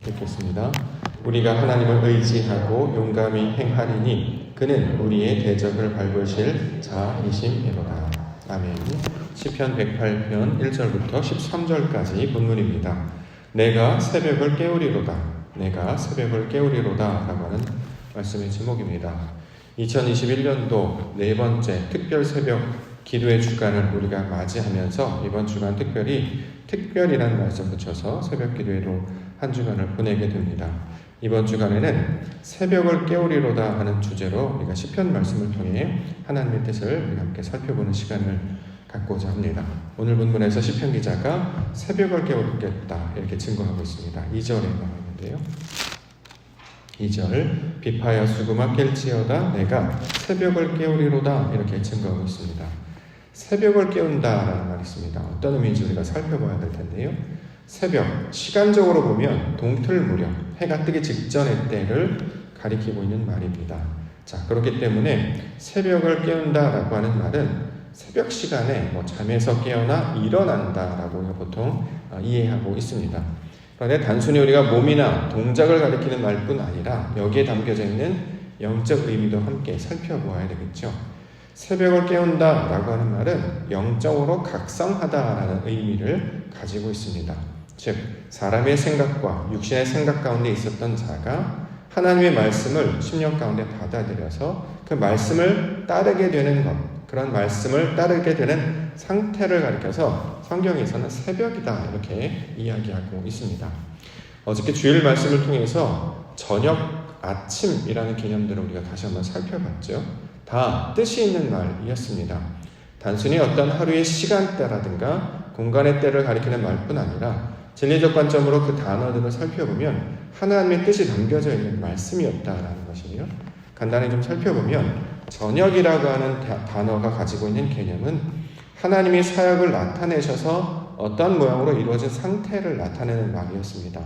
읽겠습니다. 우리가 하나님을 의지하고 용감히 행하리니 그는 우리의 대적을 밟으실 자이심이로다. 아멘. 시편 108편 1절부터 13절까지 본문입니다. 내가 새벽을 깨우리로다. 내가 새벽을 깨우리로다 라고 하는 말씀의 제목입니다. 2021년도 네 번째 특별 새벽 기도의 주간을 우리가 맞이하면서 이번 주간 특별이라는 말씀 붙여서 새벽 기도회로 한 주간을 보내게 됩니다. 이번 주간에는 새벽을 깨우리로다 하는 주제로 우리가 시편 말씀을 통해 하나님의 뜻을 우리가 함께 살펴보는 시간을 갖고자 합니다. 오늘 본문에서 시편 기자가 새벽을 깨우겠다 이렇게 증거하고 있습니다. 2절에 나와 있는데요. 2절 비파야 수구마 깰지어다 내가 새벽을 깨우리로다 이렇게 증거하고 있습니다. 새벽을 깨운다라는 말이 있습니다. 어떤 의미인지 우리가 살펴봐야 될 텐데요. 새벽, 시간적으로 보면 동틀 무렵, 해가 뜨기 직전의 때를 가리키고 있는 말입니다. 자, 그렇기 때문에 새벽을 깨운다라고 하는 말은 새벽 시간에 잠에서 깨어나 일어난다라고 보통 이해하고 있습니다. 그런데 단순히 우리가 몸이나 동작을 가리키는 말뿐 아니라 여기에 담겨져 있는 영적 의미도 함께 살펴보아야 되겠죠. 새벽을 깨운다라고 하는 말은 영적으로 각성하다라는 의미를 가지고 있습니다. 즉, 사람의 생각과 육신의 생각 가운데 있었던 자가 하나님의 말씀을 심령 가운데 받아들여서 그 말씀을 따르게 되는 것, 그런 말씀을 따르게 되는 상태를 가리켜서 성경에서는 새벽이다 이렇게 이야기하고 있습니다. 어저께 주일 말씀을 통해서 저녁, 아침이라는 개념들을 우리가 다시 한번 살펴봤죠. 다 뜻이 있는 말이었습니다. 단순히 어떤 하루의 시간대라든가 공간의 때를 가리키는 말뿐 아니라 진리적 관점으로 그 단어들을 살펴보면 하나님의 뜻이 담겨져 있는 말씀이었다라는 것이에요. 간단히 좀 살펴보면 저녁이라고 하는 단어가 가지고 있는 개념은 하나님이 사역을 나타내셔서 어떤 모양으로 이루어진 상태를 나타내는 말이었습니다.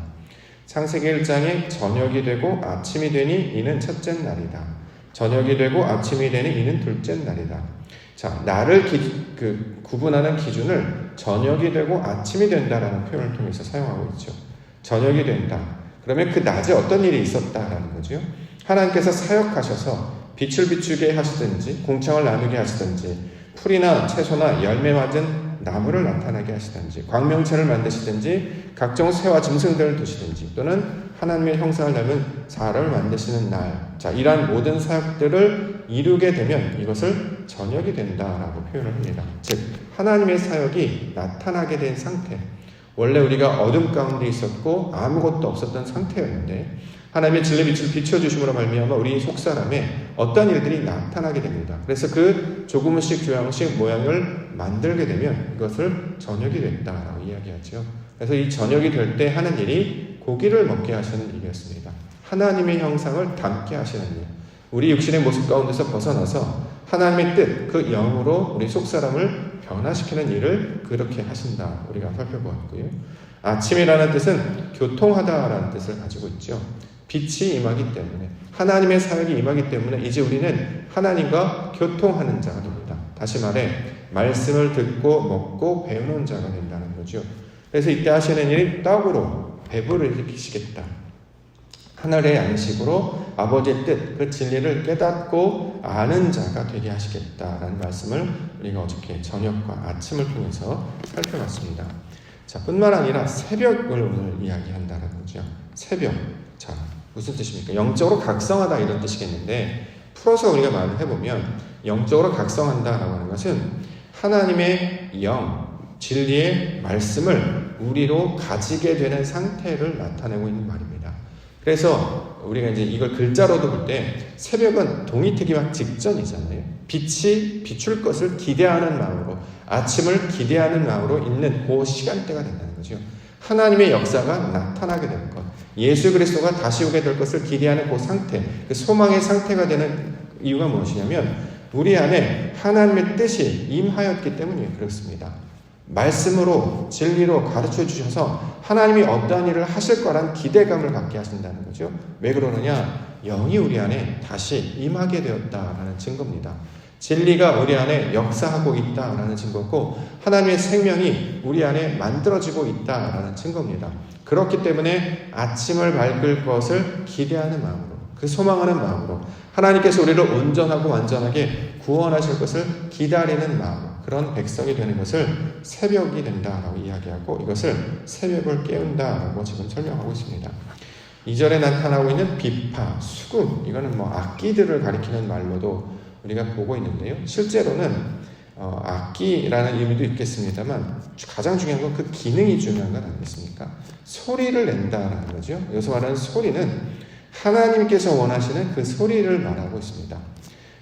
창세기 1장에 저녁이 되고 아침이 되니 이는 첫째 날이다. 저녁이 되고 아침이 되니 이는 둘째 날이다. 자, 날을 구분하는 기준을 저녁이 되고 아침이 된다라는 표현을 통해서 사용하고 있죠. 저녁이 된다. 그러면 그 낮에 어떤 일이 있었다라는 거죠. 하나님께서 사역하셔서 빛을 비추게 하시든지 공창을 나누게 하시든지 풀이나 채소나 열매 맞은 나무를 나타나게 하시든지 광명체를 만드시든지 각종 새와 짐승들을 두시든지 또는 하나님의 형상을 닮은 사람을 만드시는 날, 자, 이러한 모든 사역들을 이루게 되면 이것을 저녁이 된다라고 표현을 합니다. 즉 하나님의 사역이 나타나게 된 상태, 원래 우리가 어둠 가운데 있었고 아무것도 없었던 상태였는데 하나님의 진리 빛을 비춰주심으로 말미암아 우리 속사람에 어떤 일들이 나타나게 됩니다. 그래서 그 조금씩 조금씩 모양을 만들게 되면 이것을 저녁이 됐다라고 이야기하죠. 그래서 이 저녁이 될 때 하는 일이 고기를 먹게 하시는 일이었습니다. 하나님의 형상을 담게 하시는 일, 우리 육신의 모습 가운데서 벗어나서 하나님의 뜻, 그 영으로 우리 속사람을 변화시키는 일을 그렇게 하신다 우리가 살펴보았고요. 아침이라는 뜻은 교통하다라는 뜻을 가지고 있죠. 빛이 임하기 때문에 하나님의 사역이 임하기 때문에 이제 우리는 하나님과 교통하는 자가 됩니다. 다시 말해 말씀을 듣고 먹고 배우는 자가 된다는 거죠. 그래서 이때 하시는 일이 떡으로 배부를 일으키시겠다. 하늘의 양식으로 아버지의 뜻, 그 진리를 깨닫고 아는 자가 되게 하시겠다라는 말씀을 우리가 어저께 저녁과 아침을 통해서 살펴봤습니다. 자, 뿐만 아니라 새벽을 오늘 이야기한다는 거죠. 새벽. 자, 무슨 뜻입니까? 영적으로 각성하다 이런 뜻이겠는데 풀어서 우리가 말을 해보면 영적으로 각성한다라고 하는 것은 하나님의 영, 진리의 말씀을 우리로 가지게 되는 상태를 나타내고 있는 말입니다. 그래서 우리가 이제 이걸 글자로도 볼 때 새벽은 동이 트기 막 직전이잖아요. 빛이 비출 것을 기대하는 마음으로, 아침을 기대하는 마음으로 있는 그 시간대가 된다는 거죠. 하나님의 역사가 나타나게 되는 것, 예수 그리스도가 다시 오게 될 것을 기대하는 그 상태, 그 소망의 상태가 되는 이유가 무엇이냐면 우리 안에 하나님의 뜻이 임하였기 때문에 그렇습니다. 말씀으로 진리로 가르쳐 주셔서 하나님이 어떠한 일을 하실 거란 기대감을 갖게 하신다는 거죠. 왜 그러느냐? 영이 우리 안에 다시 임하게 되었다라는 증거입니다. 진리가 우리 안에 역사하고 있다라는 증거고 하나님의 생명이 우리 안에 만들어지고 있다라는 증거입니다. 그렇기 때문에 아침을 밝을 것을 기대하는 마음으로, 그 소망하는 마음으로 하나님께서 우리를 온전하고 완전하게 구원하실 것을 기다리는 마음, 그런 백성이 되는 것을 새벽이 된다라고 이야기하고 이것을 새벽을 깨운다라고 지금 설명하고 있습니다. 2절에 나타나고 있는 비파, 수금, 이거는 악기들을 가리키는 말로도 우리가 보고 있는데요. 실제로는 악기라는 의미도 있겠습니다만 가장 중요한 건 그 기능이 중요한 건 아니겠습니까? 소리를 낸다라는 거죠. 여기서 말하는 소리는 하나님께서 원하시는 그 소리를 말하고 있습니다.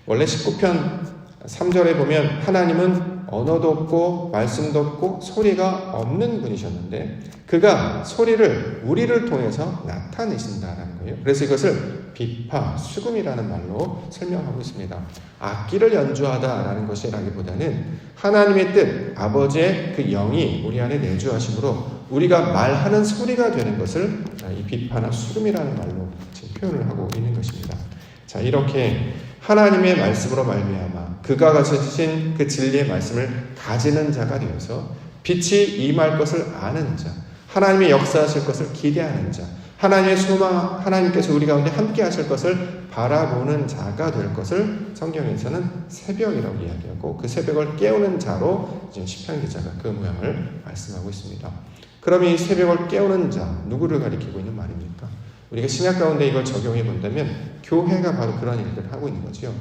원래 19편 3절에 보면 하나님은 언어도 없고 말씀도 없고 소리가 없는 분이셨는데 그가 소리를 우리를 통해서 나타내신다라는 거예요. 그래서 이것을 비파, 수금이라는 말로 설명하고 있습니다. 악기를 연주하다라는 것이라기보다는 하나님의 뜻, 아버지의 그 영이 우리 안에 내주하심으로 우리가 말하는 소리가 되는 것을 이 비파나 수금이라는 말로 지금 표현을 하고 있는 것입니다. 자, 이렇게 하나님의 말씀으로 말미암아 그가 가지신 그 진리의 말씀을 가지는 자가 되어서 빛이 임할 것을 아는 자, 하나님의 역사하실 것을 기대하는 자, 하나님의 소망, 하나님께서 우리 가운데 함께 하실 것을 바라보는 자가 될 것을 성경에서는 새벽이라고 이야기하고 그 새벽을 깨우는 자로 이제 시편 기자가 그 모양을 말씀하고 있습니다. 그럼 이 새벽을 깨우는 자, 누구를 가리키고 있는 말입니까? 우리가 신약 가운데 이걸 적용해 본다면 교회가 바로 그런 일들을 하고 있는 거죠.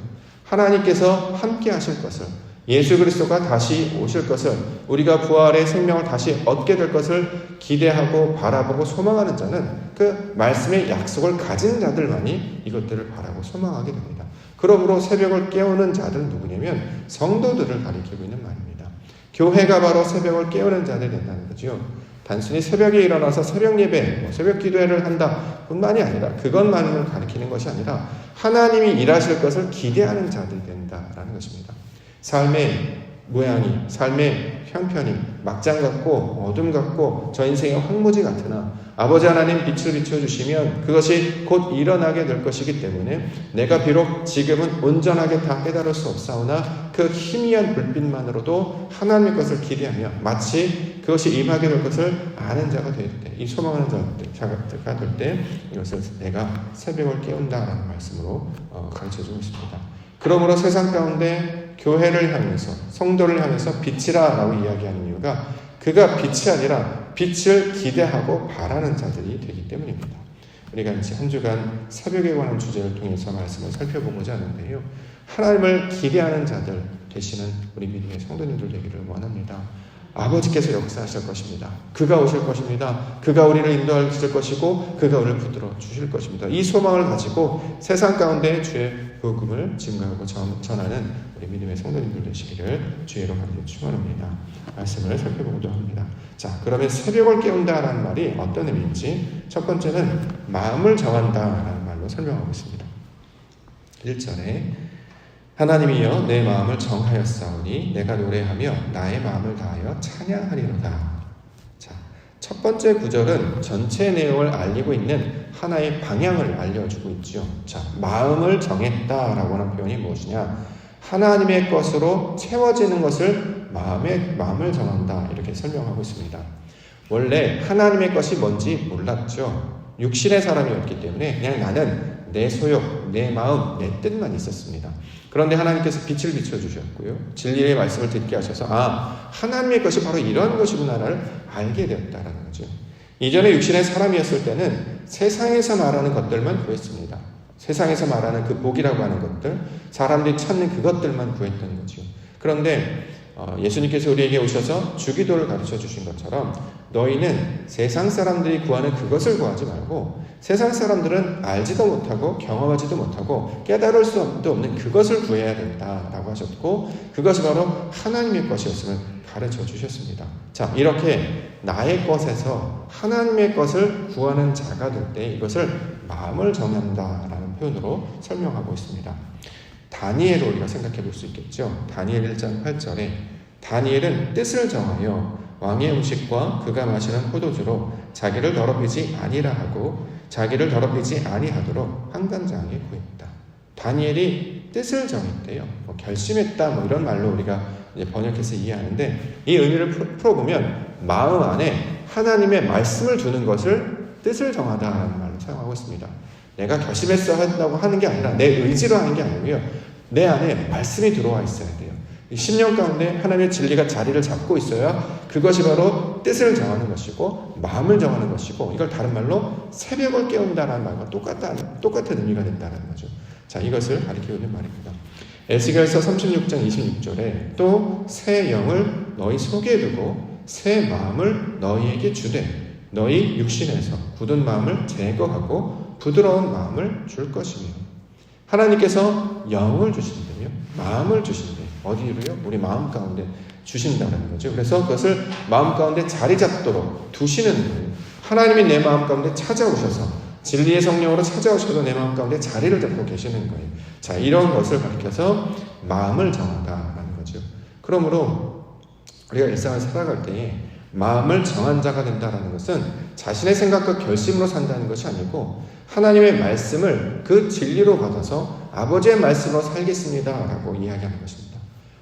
하나님께서 함께 하실 것을, 예수 그리스도가 다시 오실 것을, 우리가 부활의 생명을 다시 얻게 될 것을 기대하고 바라보고 소망하는 자는 그 말씀의 약속을 가진 자들만이 이것들을 바라고 소망하게 됩니다. 그러므로 새벽을 깨우는 자들은 누구냐면 성도들을 가리키고 있는 말입니다. 교회가 바로 새벽을 깨우는 자들이 된다는 거죠. 단순히 새벽에 일어나서 새벽 예배, 새벽 기도회를 한다 뿐만이 아니라 그것만을 가리키는 것이 아니라 하나님이 일하실 것을 기대하는 자들이 된다라는 것입니다. 삶의 모양이, 삶의 형편이 막장 같고 어둠 같고 저 인생의 황무지 같으나 아버지 하나님 빛을 비춰주시면 그것이 곧 일어나게 될 것이기 때문에 내가 비록 지금은 온전하게 다 깨달을 수 없사오나 그 희미한 불빛만으로도 하나님의 것을 기대하며 마치 그것이 임하게 될 것을 아는 자가 될 때, 이 소망하는 자가 될 때 이것을 내가 새벽을 깨운다라는 말씀으로 가르쳐주고 있습니다. 그러므로 세상 가운데 교회를 향해서 성도를 향해서 빛이라 라고 이야기하는 이유가 그가 빛이 아니라 빛을 기대하고 바라는 자들이 되기 때문입니다. 우리가 이제 한 주간 새벽에 관한 주제를 통해서 말씀을 살펴보고자 하는데요. 하나님을 기대하는 자들 되시는 우리 믿음의 성도님들 되기를 원합니다. 아버지께서 역사하실 것입니다. 그가 오실 것입니다. 그가 우리를 인도하실 것이고 그가 우리를 붙들어 주실 것입니다. 이 소망을 가지고 세상 가운데 주의 복음을 증거하고 전하는 우리 믿음의 성도님들 되시기를 주의로 간절히 축원합니다. 말씀을 살펴보고자 합니다. 자, 그러면 새벽을 깨운다라는 말이 어떤 의미인지 첫 번째는 마음을 정한다라는 말로 설명하고 있습니다. 1절에 하나님이여 내 마음을 정하였사오니 내가 노래하며 나의 마음을 다하여 찬양하리로다. 자, 첫 번째 구절은 전체 내용을 알리고 있는 하나의 방향을 알려주고 있죠. 자, 마음을 정했다라고 하는 표현이 무엇이냐? 하나님의 것으로 채워지는 것을 마음을 정한다 이렇게 설명하고 있습니다. 원래 하나님의 것이 뭔지 몰랐죠. 육신의 사람이었기 때문에 그냥 나는 내 소욕, 내 마음, 내 뜻만 있었습니다. 그런데 하나님께서 빛을 비춰주셨고요. 진리의 말씀을 듣게 하셔서 하나님의 것이 바로 이런 것이구나를 알게 되었다는 거죠. 이전에 육신의 사람이었을 때는 세상에서 말하는 것들만 구했습니다. 세상에서 말하는 그 복이라고 하는 것들, 사람들이 찾는 그것들만 구했던 거죠. 그런데 예수님께서 우리에게 오셔서 주기도를 가르쳐 주신 것처럼 너희는 세상 사람들이 구하는 그것을 구하지 말고 세상 사람들은 알지도 못하고 경험하지도 못하고 깨달을 수도 없는 그것을 구해야 된다라고 하셨고 그것이 바로 하나님의 것이었음을 가르쳐 주셨습니다. 자, 이렇게 나의 것에서 하나님의 것을 구하는 자가 될 때 이것을 마음을 정한다라는 표현으로 설명하고 있습니다. 다니엘을 우리가 생각해 볼 수 있겠죠. 다니엘 1장 8절에 다니엘은 뜻을 정하여 왕의 음식과 그가 마시는 포도주로 자기를 더럽히지 아니라 하고 자기를 더럽히지 아니하도록 환관장에 구했다. 다니엘이 뜻을 정했대요. 뭐 결심했다 뭐 이런 말로 우리가 이제 번역해서 이해하는데, 이 의미를 풀어보면 마음 안에 하나님의 말씀을 두는 것을 뜻을 정하다라는 말로 사용하고 있습니다. 내가 결심해서 한다고 하는 게 아니라 내 의지로 하는 게 아니고요. 내 안에 말씀이 들어와 있어야 돼요. 이 심령 가운데 하나님의 진리가 자리를 잡고 있어야 그것이 바로 뜻을 정하는 것이고 마음을 정하는 것이고, 이걸 다른 말로 새벽을 깨운다라는 말과 똑같은 의미가 된다는 거죠. 자, 이것을 가리키고 있는 말입니다. 에스겔서 36장 26절에 또 새 영을 너희 속에 두고 새 마음을 너희에게 주되 너희 육신에서 굳은 마음을 제거하고 부드러운 마음을 줄 것이며, 하나님께서 영을 주신대요. 마음을 주신대요. 어디로요? 우리 마음 가운데 주신다는 거죠. 그래서 그것을 마음 가운데 자리 잡도록 두시는 거예요. 하나님이 내 마음 가운데 찾아오셔서 진리의 성령으로 찾아오셔서 내 마음 가운데 자리를 잡고 계시는 거예요. 자, 이런 것을 가리켜서 마음을 정한다라는 거죠. 그러므로 우리가 일상을 살아갈 때 마음을 정한 자가 된다는 것은 자신의 생각과 결심으로 산다는 것이 아니고 하나님의 말씀을 그 진리로 받아서 아버지의 말씀으로 살겠습니다라고 이야기하는 것입니다.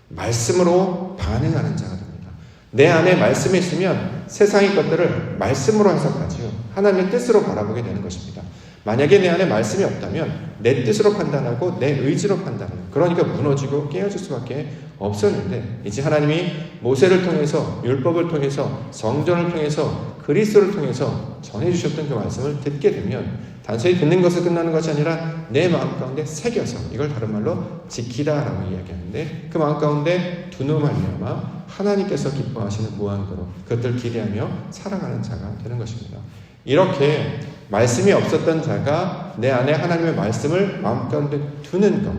말씀으로 반응하는 자가 됩니다. 내 안에 말씀이 있으면 세상의 것들을 말씀으로 해석하지요. 하나님의 뜻으로 바라보게 되는 것입니다. 만약에 내 안에 말씀이 없다면 내 뜻으로 판단하고 내 의지로 판단하는, 그러니까 무너지고 깨어질 수밖에 없었는데, 이제 하나님이 모세를 통해서, 율법을 통해서, 성전을 통해서, 그리스도를 통해서 전해주셨던 그 말씀을 듣게 되면 단순히 듣는 것을 끝나는 것이 아니라 내 마음 가운데 새겨서, 이걸 다른 말로 지키다라고 이야기하는데, 그 마음 가운데 두는 말미암아 하나님께서 기뻐하시는 무한도로 그것들을 기대하며 살아가는 자가 되는 것입니다. 이렇게 말씀이 없었던 자가 내 안에 하나님의 말씀을 마음 가운데 두는 것,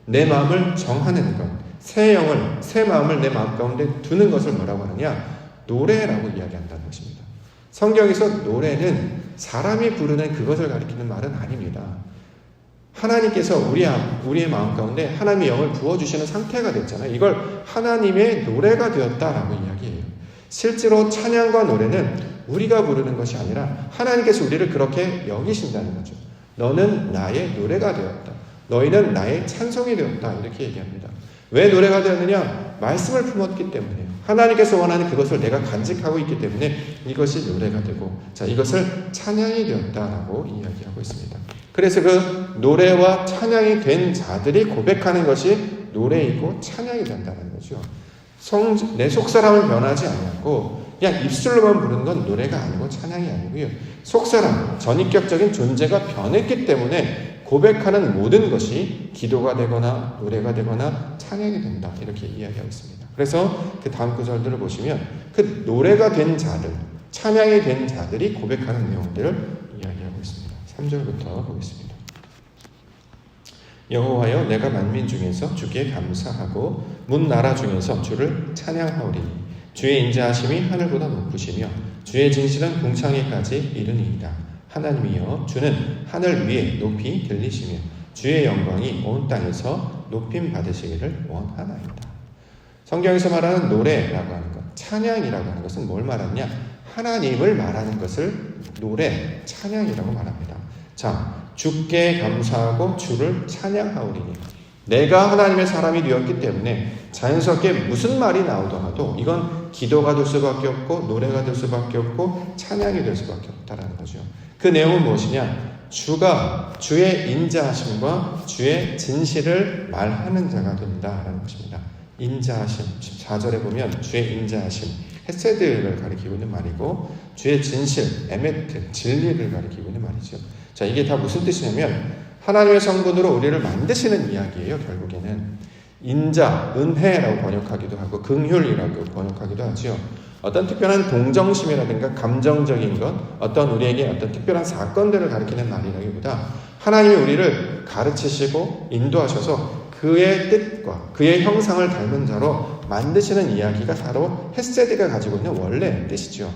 내 마음을 정하는 것, 새 영을, 새 마음을 내 마음 가운데 두는 것을 뭐라고 하느냐? 노래라고 이야기한다는 것입니다. 성경에서 노래는 사람이 부르는 그것을 가리키는 말은 아닙니다. 하나님께서 우리의 마음 가운데 하나님의 영을 부어주시는 상태가 됐잖아요. 이걸 하나님의 노래가 되었다라고 이야기해요. 실제로 찬양과 노래는 우리가 부르는 것이 아니라 하나님께서 우리를 그렇게 여기신다는 거죠. 너는 나의 노래가 되었다. 너희는 나의 찬송이 되었다. 이렇게 얘기합니다. 왜 노래가 되었느냐? 말씀을 품었기 때문에요. 하나님께서 원하는 그것을 내가 간직하고 있기 때문에 이것이 노래가 되고, 자, 이것을 찬양이 되었다라고 이야기하고 있습니다. 그래서 그 노래와 찬양이 된 자들이 고백하는 것이 노래이고 찬양이 된다는 거죠. 내 속사람은 변하지 않았고 그냥 입술로만 부르는 건 노래가 아니고 찬양이 아니고요. 속사람, 전인격적인 존재가 변했기 때문에 고백하는 모든 것이 기도가 되거나 노래가 되거나 찬양이 된다. 이렇게 이야기하고 있습니다. 그래서 그 다음 구절들을 보시면 그 노래가 된 자들, 찬양이 된 자들이 고백하는 내용들을 이야기하고 있습니다. 3절부터 보겠습니다. 여호와여, 내가 만민 중에서 주께 감사하고 문 나라 중에서 주를 찬양하오리니 주의 인자하심이 하늘보다 높으시며 주의 진실은 궁창에까지 이르니이다. 하나님이여, 주는 하늘 위에 높이 들리시며 주의 영광이 온 땅에서 높임 받으시기를 원하나이다. 성경에서 말하는 노래라고 하는 것, 찬양이라고 하는 것은 뭘 말하느냐? 하나님을 말하는 것을 노래, 찬양이라고 말합니다. 자, 주께 감사하고 주를 찬양하오리니, 내가 하나님의 사람이 되었기 때문에 자연스럽게 무슨 말이 나오더라도 이건 기도가 될 수밖에 없고 노래가 될 수밖에 없고 찬양이 될 수밖에 없다라는 거죠. 그 내용은 무엇이냐? 주가 주의 인자하심과 주의 진실을 말하는 자가 된다라는 것입니다. 인자하심, 14절에 보면 주의 인자하심, 헤세드를 가리키고 있는 말이고, 주의 진실, 에메트, 진리를 가리키고 있는 말이죠. 자, 이게 다 무슨 뜻이냐면 하나님의 성분으로 우리를 만드시는 이야기예요. 결국에는 인자, 은혜라고 번역하기도 하고 긍휼이라고 번역하기도 하죠. 어떤 특별한 동정심이라든가 감정적인 것, 어떤 우리에게 어떤 특별한 사건들을 가리키는 말이라기보다 하나님이 우리를 가르치시고 인도하셔서 그의 뜻과 그의 형상을 닮은 자로 만드시는 이야기가 바로 헤세드가 가지고 있는 원래 뜻이죠.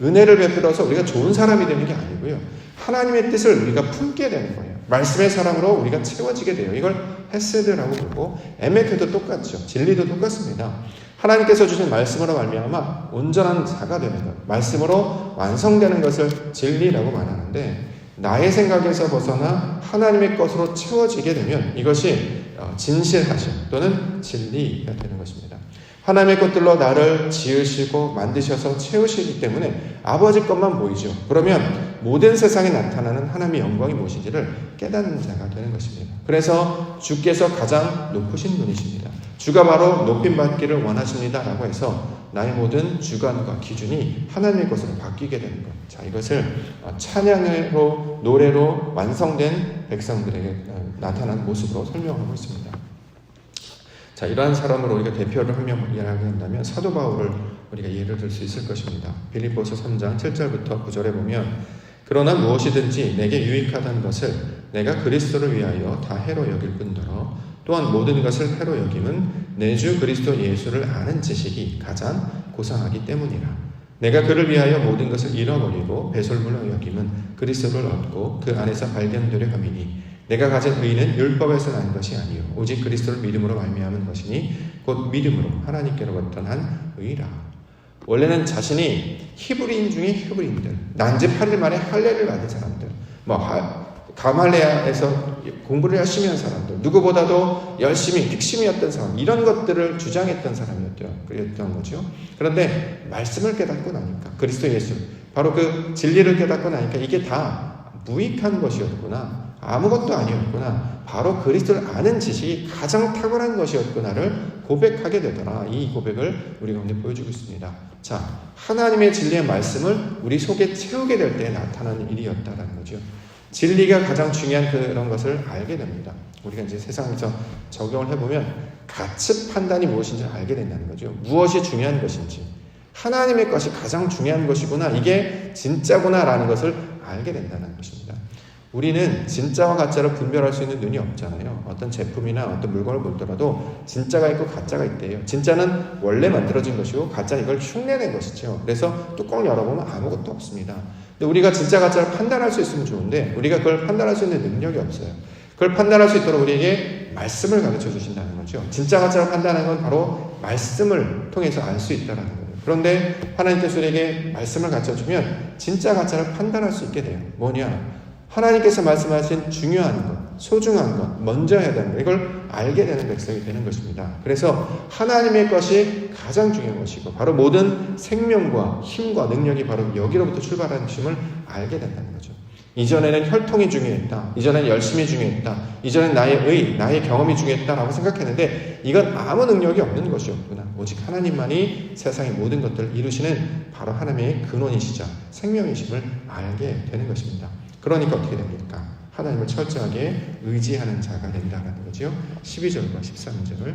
은혜를 베풀어서 우리가 좋은 사람이 되는 게 아니고요. 하나님의 뜻을 우리가 품게 되는 거예요. 말씀의 사랑으로 우리가 채워지게 돼요. 이걸 헤세드라고 부르고, 에메트도 똑같죠. 진리도 똑같습니다. 하나님께서 주신 말씀으로 말미암아 온전한 자가 되는 것, 말씀으로 완성되는 것을 진리라고 말하는데, 나의 생각에서 벗어나 하나님의 것으로 채워지게 되면 이것이 진실하심 또는 진리가 되는 것입니다. 하나님의 것들로 나를 지으시고 만드셔서 채우시기 때문에 아버지 것만 보이죠. 그러면 모든 세상에 나타나는 하나님의 영광이 무엇인지를 깨닫는 자가 되는 것입니다. 그래서 주께서 가장 높으신 분이십니다. 주가 바로 높임받기를 원하십니다 라고 해서 나의 모든 주관과 기준이 하나님의 것으로 바뀌게 되는 것. 자, 이것을 찬양으로 노래로 완성된 백성들에게 나타난 모습으로 설명하고 있습니다. 자, 이러한 사람으로 우리가 대표를 한 명 이야기한다면 사도 바울을 우리가 예를 들 수 있을 것입니다. 빌립보서 3장 7절부터 9절에 보면 그러나 무엇이든지 내게 유익하다는 것을 내가 그리스도를 위하여 다 해로 여길 뿐더러 또한 모든 것을 해로 여김은 내 주 그리스도 예수를 아는 지식이 가장 고상하기 때문이라. 내가 그를 위하여 모든 것을 잃어버리고 배설물로 여김은 그리스도를 얻고 그 안에서 발견되려 함이니 내가 가진 의는 율법에서 난 것이 아니요 오직 그리스도를 믿음으로 말미암은 것이니 곧 믿음으로 하나님께로부터 난 의라. 원래는 자신이 히브리인 중에 히브리인들, 난지 8일 만에 할례를 받은 사람들, 가말레아에서 공부를 열심히 한 사람들, 누구보다도 열심히 핵심이었던 사람, 이런 것들을 주장했던 사람이었던 거죠. 그런데 말씀을 깨닫고 나니까 그리스도 예수, 바로 그 진리를 깨닫고 나니까 이게 다 무익한 것이었구나, 아무것도 아니었구나, 바로 그리스도를 아는 지식이 가장 탁월한 것이었구나를 고백하게 되더라. 이 고백을 우리 가운데 보여주고 있습니다. 자, 하나님의 진리의 말씀을 우리 속에 채우게 될 때 나타나는 일이었다라는 거죠. 진리가 가장 중요한 그런 것을 알게 됩니다. 우리가 이제 세상에서 적용을 해보면 가치 판단이 무엇인지 알게 된다는 거죠. 무엇이 중요한 것인지, 하나님의 것이 가장 중요한 것이구나, 이게 진짜구나라는 것을 알게 된다는 것입니다. 우리는 진짜와 가짜를 분별할 수 있는 눈이 없잖아요. 어떤 제품이나 어떤 물건을 보더라도 진짜가 있고 가짜가 있대요. 진짜는 원래 만들어진 것이고 가짜는 이걸 흉내낸 것이죠. 그래서 뚜껑을 열어보면 아무것도 없습니다. 근데 우리가 진짜 가짜를 판단할 수 있으면 좋은데 우리가 그걸 판단할 수 있는 능력이 없어요. 그걸 판단할 수 있도록 우리에게 말씀을 가르쳐 주신다는 거죠. 진짜 가짜를 판단하는 건 바로 말씀을 통해서 알 수 있다는 거예요. 그런데 하나님께서 우리에게 말씀을 가르쳐 주면 진짜 가짜를 판단할 수 있게 돼요. 뭐냐? 하나님께서 말씀하신 중요한 것, 소중한 것, 먼저 해야 되는 것, 이걸 알게 되는 백성이 되는 것입니다. 그래서 하나님의 것이 가장 중요한 것이고 바로 모든 생명과 힘과 능력이 바로 여기로부터 출발하는 것임을 알게 된다는 거죠. 이전에는 혈통이 중요했다, 이전에는 열심이 중요했다, 이전에는 나의 의, 나의 경험이 중요했다라고 생각했는데 이건 아무 능력이 없는 것이었구나. 오직 하나님만이 세상의 모든 것들을 이루시는 바로 하나님의 근원이시자 생명이심을 알게 되는 것입니다. 그러니까 어떻게 됩니까? 하나님을 철저하게 의지하는 자가 된다는 거죠. 12절과 13절을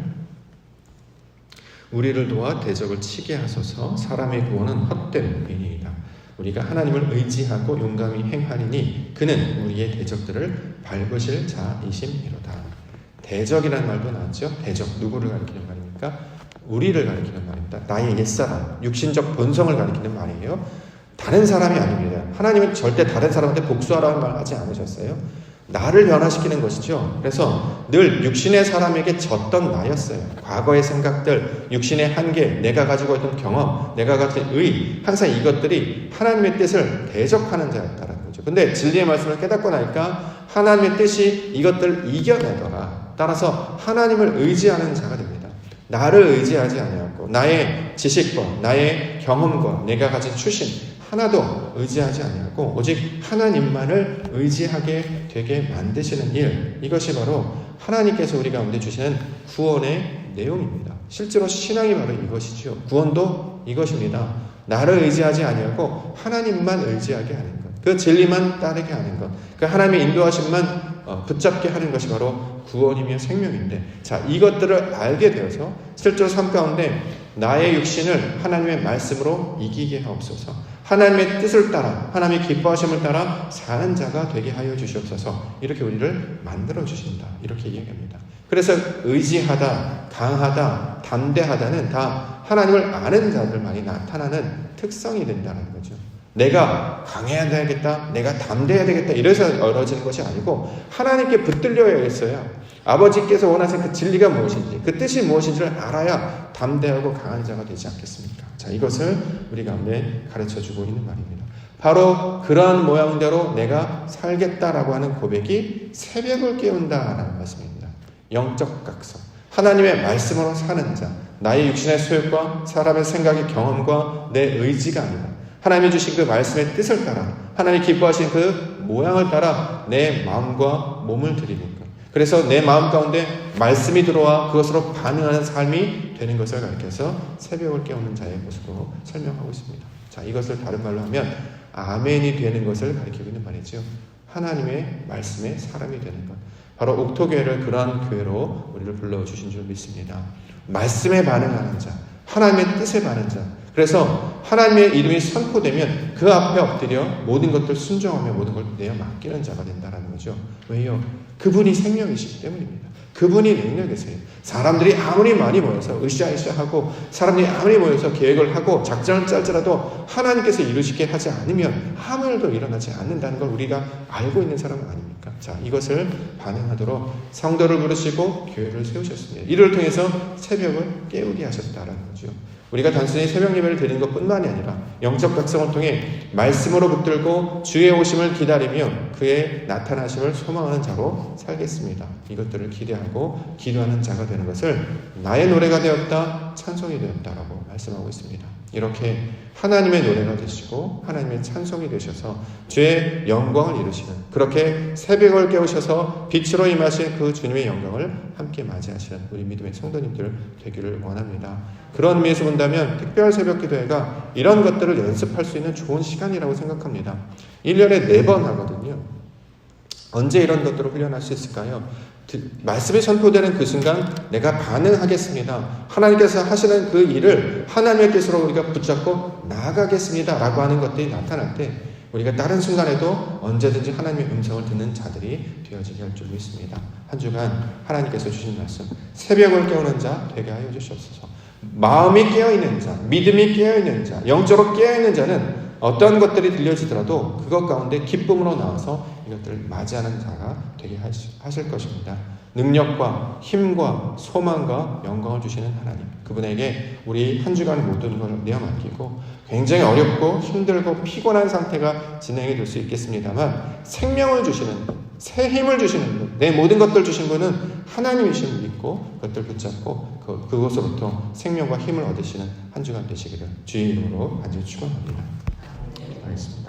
우리를 도와 대적을 치게 하소서. 사람의 구원은 헛된 비니이다. 우리가 하나님을 의지하고 용감히 행하리니 그는 우리의 대적들을 밟으실 자이심이로다. 대적이라는 말도 나왔죠. 대적, 누구를 가리키는 말입니까? 우리를 가리키는 말입니다. 나의 옛사람, 육신적 본성을 가리키는 말이에요. 다른 사람이 아닙니다. 하나님은 절대 다른 사람한테 복수하라는 말 하지 않으셨어요. 나를 변화시키는 것이죠. 그래서 늘 육신의 사람에게 졌던 나였어요. 과거의 생각들, 육신의 한계, 내가 가지고 있던 경험, 내가 가진 의, 항상 이것들이 하나님의 뜻을 대적하는 자였다는 거죠. 근데 진리의 말씀을 깨닫고 나니까 하나님의 뜻이 이것들을 이겨내더라. 따라서 하나님을 의지하는 자가 됩니다. 나를 의지하지 아니하고 나의 지식과 나의 경험과 내가 가진 출신 하나도 의지하지 아니하고 오직 하나님만을 의지하게 되게 만드시는 일, 이것이 바로 하나님께서 우리 가운데 주시는 구원의 내용입니다. 실제로 신앙이 바로 이것이죠. 구원도 이것입니다. 나를 의지하지 아니하고 하나님만 의지하게 하는 것, 그 진리만 따르게 하는 것, 그 하나님의 인도하심만 붙잡게 하는 것이 바로 구원이며 생명인데, 자, 이것들을 알게 되어서 실제로 삶 가운데 나의 육신을 하나님의 말씀으로 이기게 하옵소서. 하나님의 뜻을 따라, 하나님의 기뻐하심을 따라 사는 자가 되게 하여 주시옵소서. 이렇게 우리를 만들어 주신다, 이렇게 얘기합니다. 그래서 의지하다, 강하다, 담대하다는 다 하나님을 아는 자들만이 나타나는 특성이 된다는 거죠. 내가 강해야 되겠다, 내가 담대해야 되겠다, 이래서 어려지는 것이 아니고 하나님께 붙들려야겠어요. 아버지께서 원하시는 그 진리가 무엇인지, 그 뜻이 무엇인지를 알아야 담대하고 강한 자가 되지 않겠습니까? 자, 이것을 우리 가운데 가르쳐주고 있는 말입니다. 바로 그러한 모양대로 내가 살겠다라고 하는 고백이 새벽을 깨운다라는 말씀입니다. 영적 각성. 하나님의 말씀으로 사는 자. 나의 육신의 소욕과 사람의 생각의 경험과 내 의지가 아니라 하나님이 주신 그 말씀의 뜻을 따라 하나님이 기뻐하신 그 모양을 따라 내 마음과 몸을 드리는 것. 그래서 내 마음 가운데 말씀이 들어와 그것으로 반응하는 삶이 되는 것을 가리켜서 새벽을 깨우는 자의 모습으로 설명하고 있습니다. 자, 이것을 다른 말로 하면 아멘이 되는 것을 가리키고 있는 말이죠. 하나님의 말씀에 사람이 되는 것. 바로 옥토교회를 그러한 교회로 우리를 불러주신 줄 믿습니다. 말씀에 반응하는 자, 하나님의 뜻에 반응하는 자. 그래서 하나님의 이름이 선포되면 그 앞에 엎드려 모든 것들 순종하며 모든 걸 내어 맡기는 자가 된다는 거죠. 왜요? 그분이 생명이시기 때문입니다. 그분이 능력이세요. 사람들이 아무리 많이 모여서 으쌰으쌰하고 사람들이 아무리 모여서 계획을 하고 작전을 짤지라도 하나님께서 이루시게 하지 않으면 아무 일도 일어나지 않는다는 걸 우리가 알고 있는 사람 아닙니까? 자, 이것을 반응하도록 성도를 부르시고 교회를 세우셨습니다. 이를 통해서 새벽을 깨우게 하셨다는 거죠. 우리가 단순히 새벽 예배를 드리는 것뿐만이 아니라 영적 각성을 통해 말씀으로 붙들고 주의 오심을 기다리며 그의 나타나심을 소망하는 자로 살겠습니다. 이것들을 기대하고 기도하는 자가 되는 것을 나의 노래가 되었다, 찬송이 되었다라고 말씀하고 있습니다. 이렇게 하나님의 노래가 되시고 하나님의 찬송이 되셔서 주의 영광을 이루시는, 그렇게 새벽을 깨우셔서 빛으로 임하신 그 주님의 영광을 함께 맞이하시는 우리 믿음의 성도님들 되기를 원합니다. 그런 의미에서 본다면 특별 새벽 기도회가 이런 것들을 연습할 수 있는 좋은 시간이라고 생각합니다. 1년에 4번 하거든요. 언제 이런 것들을 훈련할 수 있을까요? 말씀이 선포되는 그 순간 내가 반응하겠습니다. 하나님께서 하시는 그 일을 하나님의 뜻으로 우리가 붙잡고 나아가겠습니다 라고 하는 것들이 나타날 때 우리가 다른 순간에도 언제든지 하나님의 음성을 듣는 자들이 되어지게 할 줄 믿습니다. 한 주간 하나님께서 주신 말씀, 새벽을 깨우는 자 되게 하여 주시옵소서. 마음이 깨어있는 자, 믿음이 깨어있는 자, 영적으로 깨어있는 자는 어떤 것들이 들려지더라도 그것 가운데 기쁨으로 나와서 이것들을 맞이하는 자가 되게 하실 것입니다. 능력과 힘과 소망과 영광을 주시는 하나님, 그분에게 우리 한 주간 모든 걸 내어 맡기고 굉장히 어렵고 힘들고 피곤한 상태가 진행이 될 수 있겠습니다만 생명을 주시는, 새 힘을 주시는 분, 내 모든 것들 주신 분은 하나님이심을 믿고 그것들 붙잡고 그곳으로부터 생명과 힘을 얻으시는 한 주간 되시기를 주의 이름으로 간절히 축원합니다. 하겠습니다.